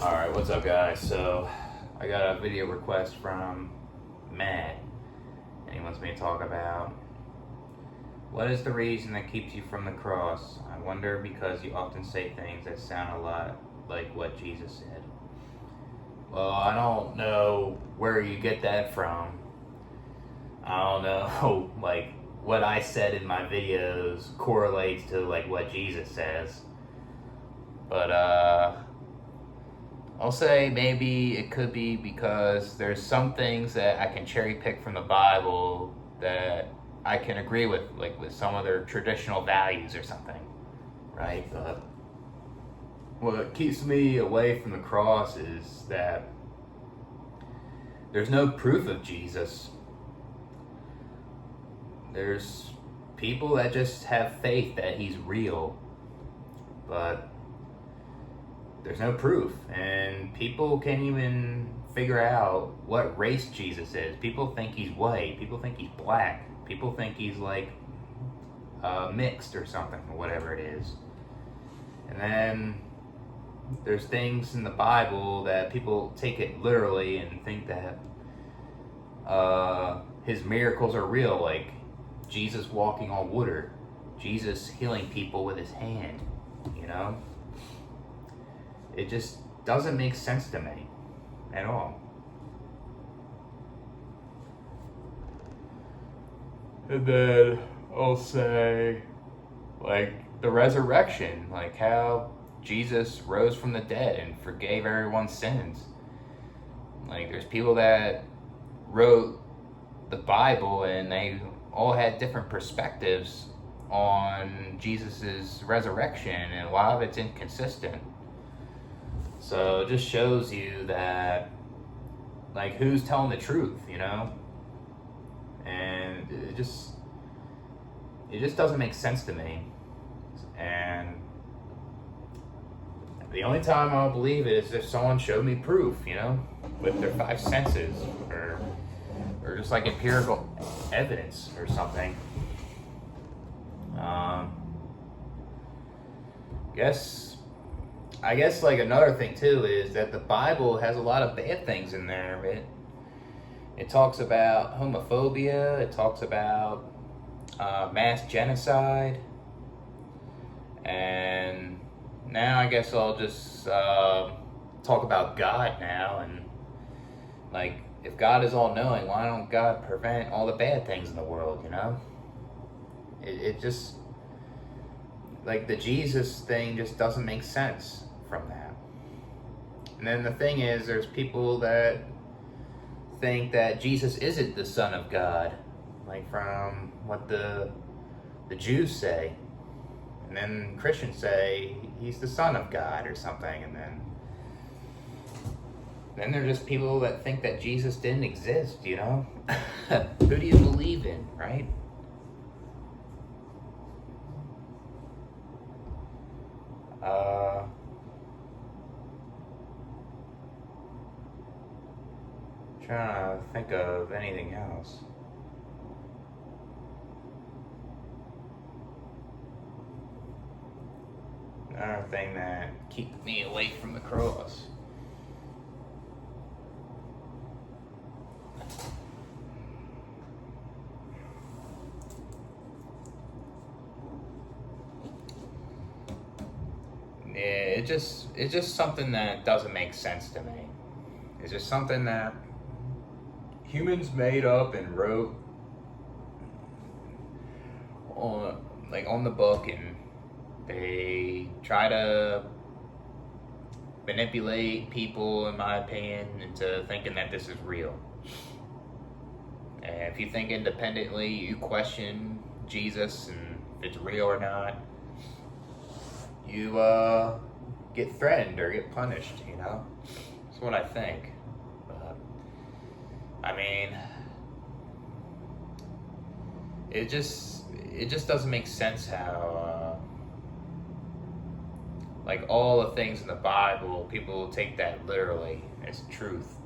Alright, what's up guys? So, I got a video request from Matt, and he wants me to talk about what is the reason that keeps you from the cross? I wonder because you often say things that sound a lot like what Jesus said. Well, I don't know where you get that from. I don't know, like, what I said in my videos correlates to, like, what Jesus says. But, I'll say maybe it could be because there's some things that I can cherry pick from the Bible that I can agree with, like with some of their traditional values or something, right? But what keeps me away from the cross is that there's no proof of Jesus. There's people that just have faith that he's real, but there's no proof, and people can't even figure out what race Jesus is. People think he's white, people think he's black, people think he's like mixed or something, or whatever it is. And then there's things in the Bible that people take it literally and think that his miracles are real, like Jesus walking on water, Jesus healing people with his hand, you know? It just doesn't make sense to me at all. And then I'll say, like, the resurrection, like how Jesus rose from the dead and forgave everyone's sins. Like, there's people that wrote the Bible and they all had different perspectives on Jesus's resurrection, and a lot of it's inconsistent. So it just shows you that, like, who's telling the truth, you know? And it just doesn't make sense to me. And the only time I'll believe it is if someone showed me proof, you know, with their five senses, or just like empirical evidence or something. I guess like another thing too is that the Bible has a lot of bad things in there. It talks about homophobia. It talks about mass genocide. And now I guess I'll just talk about God now. And like, if God is all knowing, why don't God prevent all the bad things in the world, you know? It just, like, the Jesus thing just doesn't make sense from that. And then the thing is, there's people that think that Jesus isn't the Son of God, like from what the Jews say. And then Christians say he's the Son of God or something. And then there's just people that think that Jesus didn't exist, you know? Who do you believe in, right? Trying to think of anything else. Another thing that keeps me away from the cross. Yeah, it's just something that doesn't make sense to me. It's just something that humans made up and wrote on the book, and they try to manipulate people, in my opinion, into thinking that this is real. And if you think independently, you question Jesus and if it's real or not, you get threatened or get punished, you know? That's what I think. But, I mean, it just doesn't make sense how, like, all the things in the Bible, people take that literally as truth.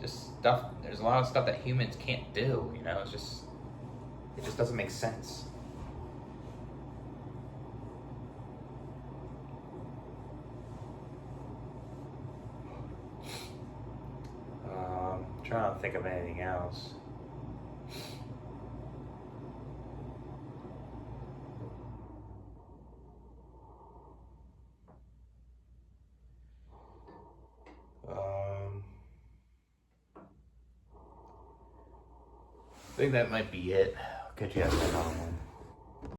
Just stuff, there's a lot of stuff that humans can't do, you know? It just doesn't make sense. trying to think of anything else. I think that might be it. I'll catch you guys another one.